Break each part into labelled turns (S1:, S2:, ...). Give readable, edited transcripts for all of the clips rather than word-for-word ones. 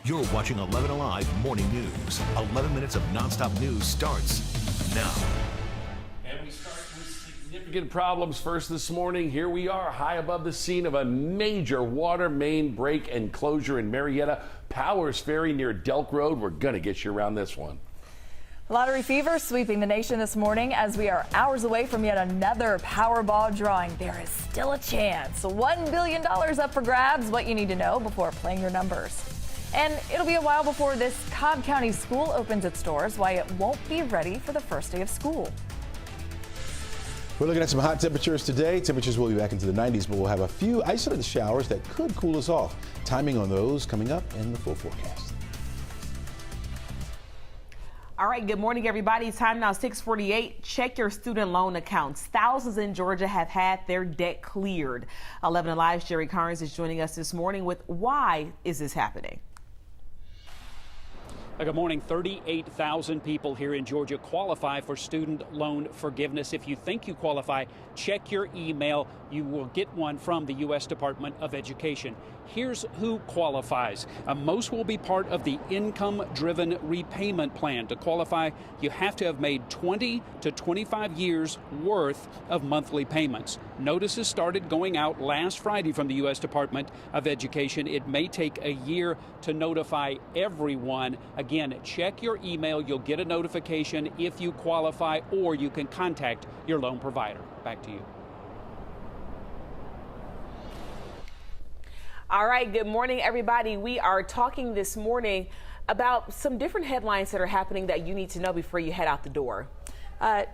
S1: You're watching 11 Alive Morning News. 11 minutes of nonstop news starts now.
S2: And we start with significant problems first this morning. Here we are, high above the scene of a major water main break and closure in Marietta. Powers Ferry near Delk Road. We're going to get you around this one.
S3: Lottery fever sweeping the nation this morning as we are hours away from yet another Powerball drawing. There is still a chance. $1 billion up for grabs. What you need to know before playing your numbers. And it'll be a while before this Cobb County school opens its doors, why it won't be ready for the first day of school.
S4: We're looking at some hot temperatures today. Temperatures will be back into the 90s, but we'll have a few isolated showers that could cool us off. Timing on those coming up in the full forecast.
S5: All right, good morning, everybody. Time now 6:48. Check your student loan accounts. Thousands in Georgia have had their debt cleared. 11 Alive's Jerry Carnes is joining us this morning with why is this happening?
S6: Good morning. 38,000 people here in Georgia qualify for student loan forgiveness. If you think you qualify, check your email. You will get one from the U.S. Department of Education. Here's who qualifies. Most will be part of the income-driven repayment plan. To qualify, you have to have made 20 to 25 years worth of monthly payments. Notices started going out last Friday from the U.S. Department of Education. It may take a year to notify everyone. Again, check your email. You'll get a notification if you qualify, or you can contact your loan provider. Back to you.
S5: All right, good morning, everybody. We are talking this morning about some different headlines that are happening that you need to know before you head out the door.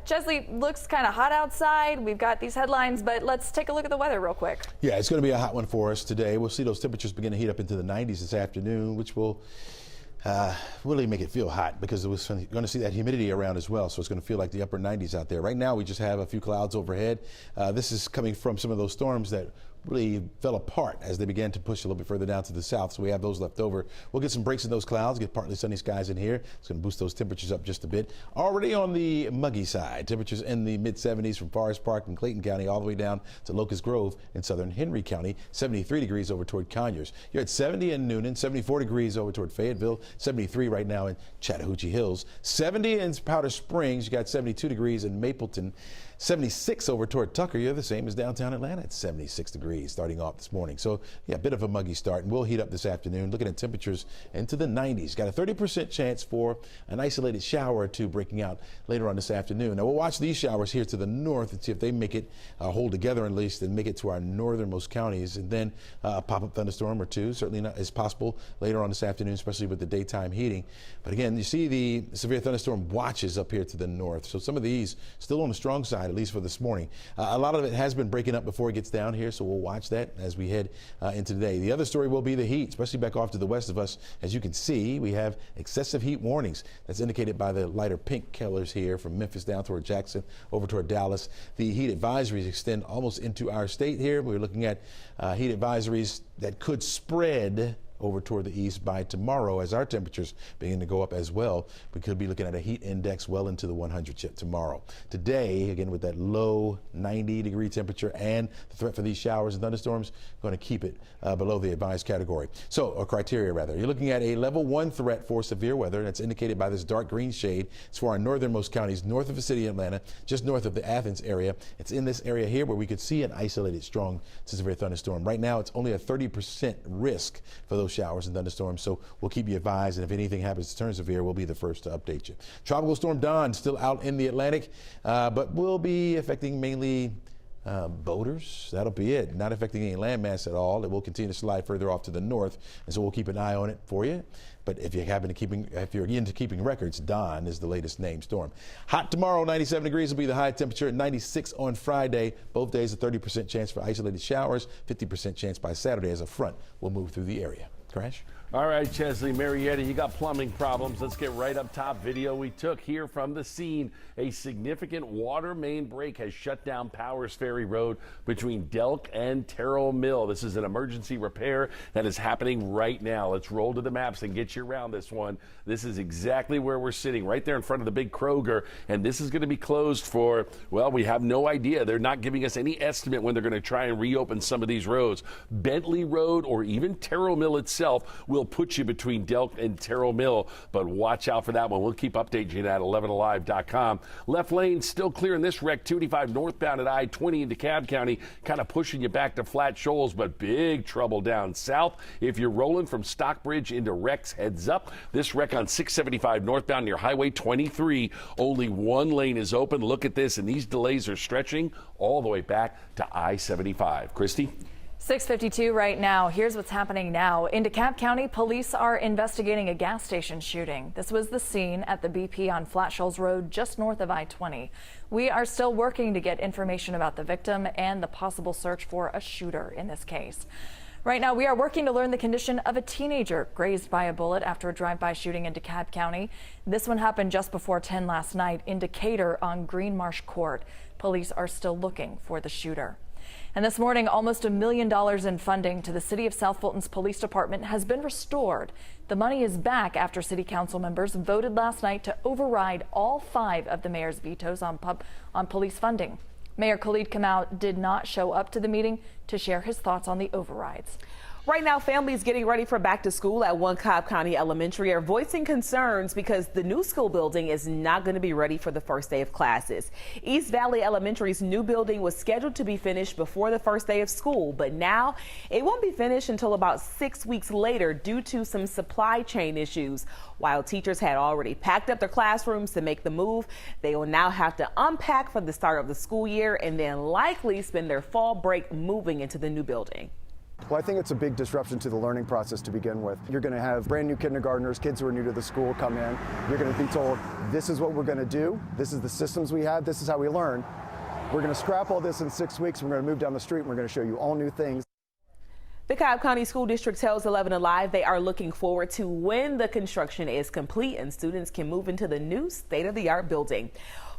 S3: Chesley, looks kind of hot outside. We've got these headlines, but let's take a look at the weather real quick.
S4: Yeah, it's going to be a hot one for us today. We'll see those temperatures begin to heat up into the 90s this afternoon, which will really make it feel hot because we're going to see that humidity around as well. So it's going to feel like the upper 90s out there. Right now, we just have a few clouds overhead. This is coming from some of those storms that really fell apart as they began to push a little bit further down to the south. So we have those left over. We'll get some breaks in those clouds, get partly sunny skies in here. It's going to boost those temperatures up just a bit. Already on the muggy side, temperatures in the mid 70s from Forest Park and Clayton County all the way down to Locust Grove in southern Henry County, 73 degrees over toward Conyers. You're at 70 in Noonan, 74 degrees over toward Fayetteville, 73 right now in Chattahoochee Hills, 70 in Powder Springs. You got 72 degrees in Mapleton. 76 over toward Tucker. You're the same as downtown Atlanta at 76 degrees starting off this morning. So, yeah, a bit of a muggy start, and we'll heat up this afternoon. Looking at temperatures into the 90s. Got a 30% chance for an isolated shower or two breaking out later on this afternoon. Now, we'll watch these showers here to the north and see if they make it hold together at least and make it to our northernmost counties. And then a pop-up thunderstorm or two certainly not is possible later on this afternoon, especially with the daytime heating. But again, you see the severe thunderstorm watches up here to the north. So some of these still on the strong side, at least for this morning. A lot of it has been breaking up before it gets down here, so we'll watch that as we head into today. The other story will be the heat, especially back off to the west of us. As you can see, we have excessive heat warnings. That's indicated by the lighter pink colors here from Memphis down toward Jackson, over toward Dallas. The heat advisories extend almost into our state here. We're looking at heat advisories that could spread over toward the east by tomorrow as our temperatures begin to go up as well. We could be looking at a heat index well into the 100 chip tomorrow. Today, again, with that low 90-degree temperature and the threat for these showers and thunderstorms, going to keep it below the advised category. So, or criteria rather. You're looking at a level 1 threat for severe weather. That's indicated by this dark green shade. It's for our northernmost counties, north of the city of Atlanta, just north of the Athens area. It's in this area here where we could see an isolated strong to severe thunderstorm. Right now, it's only a 30% risk for those showers and thunderstorms, so we'll keep you advised, and if anything happens to turn severe, we'll be the first to update you. Tropical Storm Don still out in the Atlantic, but will be affecting mainly boaters. That'll be it. Not affecting any landmass at all. It will continue to slide further off to the north, and so we'll keep an eye on it for you. But if you happen to if you're into keeping records, Don is the latest named storm. Hot tomorrow, 97 degrees will be the high temperature. 96 on Friday. Both days a 30% chance for isolated showers. 50% chance by Saturday as a front will move through the area. Crash.
S2: All right, Chesley, Marietta, you got plumbing problems. Let's get right up top. Video we took here from the scene. A significant water main break has shut down Powers Ferry Road between Delk and Terrell Mill. This is an emergency repair that is happening right now. Let's roll to the maps and get you around this one. This is exactly where we're sitting, right there in front of the big Kroger. And this is going to be closed for, well, we have no idea. They're not giving us any estimate when they're going to try and reopen some of these roads. Bentley Road or even Terrell Mill itself will will put you between Delk and Terrell Mill, but watch out for that one. We'll keep updating you at 11alive.com. Left lane still clear in this wreck, 285 northbound at I-20 in DeKalb County, kind of pushing you back to Flat Shoals, but big trouble down south. If you're rolling from Stockbridge into Rex, heads up. This wreck on 675 northbound near Highway 23. Only one lane is open. Look at this, and these delays are stretching all the way back to I-75. Christy?
S3: 6:52 right now. Here's what's happening now. In DeKalb County, police are investigating a gas station shooting. This was the scene at the BP on Flat Shoals Road, just north of I-20. We are still working to get information about the victim and the possible search for a shooter in this case. Right now, we are working to learn the condition of a teenager grazed by a bullet after a drive-by shooting in DeKalb County. This one happened just before 10 last night in Decatur on Green Marsh Court. Police are still looking for the shooter. And this morning, almost $1 million in funding to the City of South Fulton's police department has been restored. The money is back after city council members voted last night to override all 5 of the mayor's vetoes on police funding. Mayor Khalid Kamau did not show up to the meeting to share his thoughts on the overrides.
S5: Right now, families getting ready for back to school at one Cobb County Elementary are voicing concerns because the new school building is not going to be ready for the first day of classes. East Valley Elementary's new building was scheduled to be finished before the first day of school, but now it won't be finished until about 6 weeks later due to some supply chain issues. While teachers had already packed up their classrooms to make the move, they will now have to unpack for the start of the school year and then likely spend their fall break moving into the new building.
S7: Well, I think it's a big disruption to the learning process to begin with. You're going to have brand new kindergartners, kids who are new to the school come in. You're going to be told, this is what we're going to do. This is the systems we have. This is how we learn. We're going to scrap all this in 6 weeks. We're going to move down the street and we're going to show you all new things.
S5: The Cobb County School District tells 11 Alive they are looking forward to when the construction is complete and students can move into the new state-of-the-art building.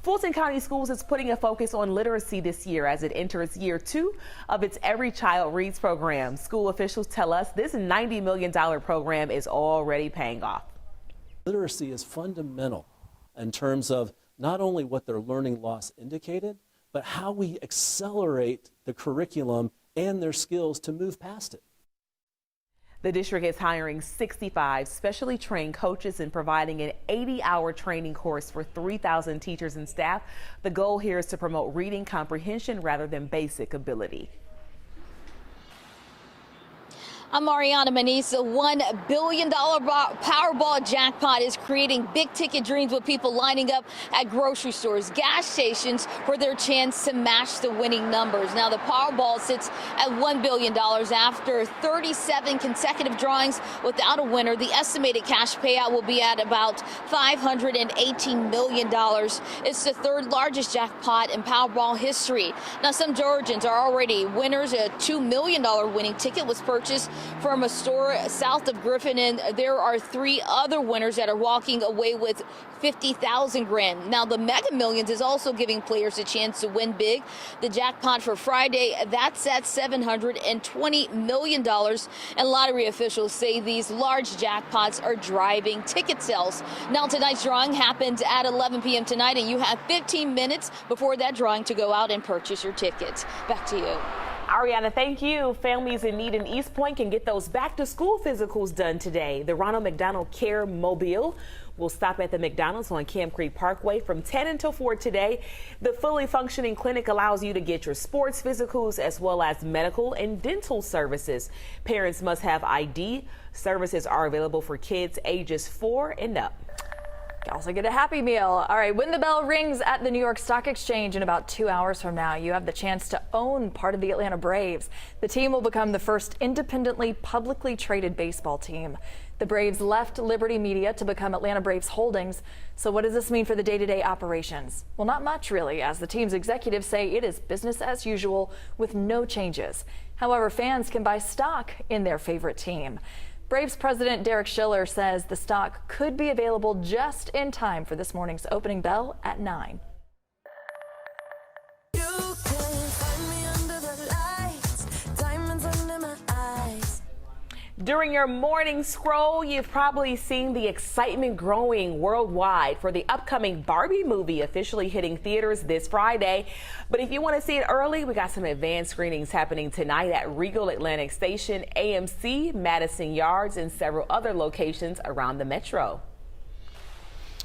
S5: Fulton County Schools is putting a focus on literacy this year as it enters year 2 of its Every Child Reads program. School officials tell us this $90 million program is already paying off.
S8: Literacy is fundamental in terms of not only what their learning loss indicated, but how we accelerate the curriculum and their skills to move past it.
S5: The district is hiring 65 specially trained coaches and providing an 80-hour training course for 3,000 teachers and staff. The goal here is to promote reading comprehension rather than basic ability.
S9: I'm Mariana Manise. A $1 billion Powerball jackpot is creating big ticket dreams with people lining up at grocery stores, gas stations for their chance to match the winning numbers. Now, the Powerball sits at $1 billion after 37 consecutive drawings without a winner. The estimated cash payout will be at about $518 million. It's the 3rd largest jackpot in Powerball history. Now, some Georgians are already winners. A $2 million winning ticket was purchased from a store south of Griffin, and there are 3 other winners that are walking away with 50,000 grand. Now, the Mega Millions is also giving players a chance to win big. The jackpot for Friday, that's at $720 million. And lottery officials say these large jackpots are driving ticket sales. Now, tonight's drawing happens at 11 p.m. tonight, and you have 15 minutes before that drawing to go out and purchase your tickets. Back to you.
S5: Ariana, thank you. Families in need in East Point can get those back to school physicals done today. The Ronald McDonald Care Mobile will stop at the McDonald's on Camp Creek Parkway from 10 until 4 today. The fully functioning clinic allows you to get your sports physicals as well as medical and dental services. Parents must have ID. Services are available for kids ages 4 and up.
S3: You also get a Happy Meal. All right, when the bell rings at the New York Stock Exchange in about 2 hours from now, you have the chance to own part of the Atlanta Braves. The team will become the first independently publicly traded baseball team. The Braves left Liberty Media to become Atlanta Braves Holdings. So what does this mean for the day-to-day operations? Well, not much really, as the team's executives say it is business as usual with no changes. However, fans can buy stock in their favorite team. Braves president Derek Schiller says the stock could be available just in time for this morning's opening bell at 9.
S5: During your morning scroll, you've probably seen the excitement growing worldwide for the upcoming Barbie movie officially hitting theaters this Friday. But if you want to see it early, we got some advanced screenings happening tonight at Regal Atlantic Station, AMC, Madison Yards, and several other locations around the metro.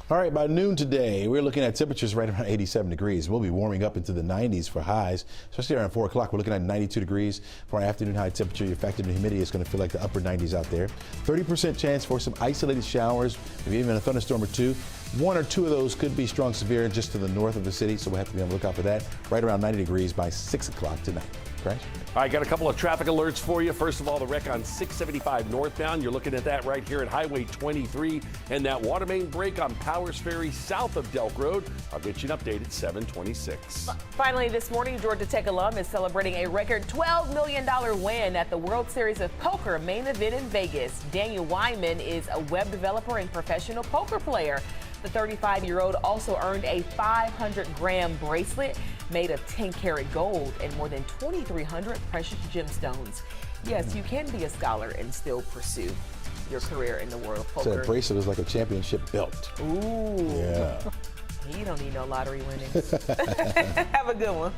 S4: All right, by noon today, we're looking at temperatures right around 87 degrees. We'll be warming up into the 90s for highs, especially around 4 o'clock. We're looking at 92 degrees for our afternoon high temperature. Your factor in humidity is going to feel like the upper 90s out there. 30% chance for some isolated showers, maybe even a thunderstorm or two. One or two of those could be strong severe just to the north of the city, so we'll have to be on the lookout for that. Right around 90 degrees by 6 o'clock tonight. Crash?
S2: All right, got a couple of traffic alerts for you. First of all, the wreck on 675 northbound. You're looking at that right here at Highway 23 and that water main break on Powers Ferry south of Delk Road. I'll get you an update at 7:26.
S5: Finally, this morning, Georgia Tech alum is celebrating a record $12 million win at the World Series of Poker main event in Vegas. Daniel Wyman is a web developer and professional poker player. The 35-year-old also earned a 500-gram bracelet made of 10-karat gold and more than 2,300 precious gemstones. Yes, you can be a scholar and still pursue your career in the world of poker.
S4: So that bracelet was like a championship belt.
S5: Ooh.
S4: Yeah.
S5: You don't need no lottery winnings. Have a good one.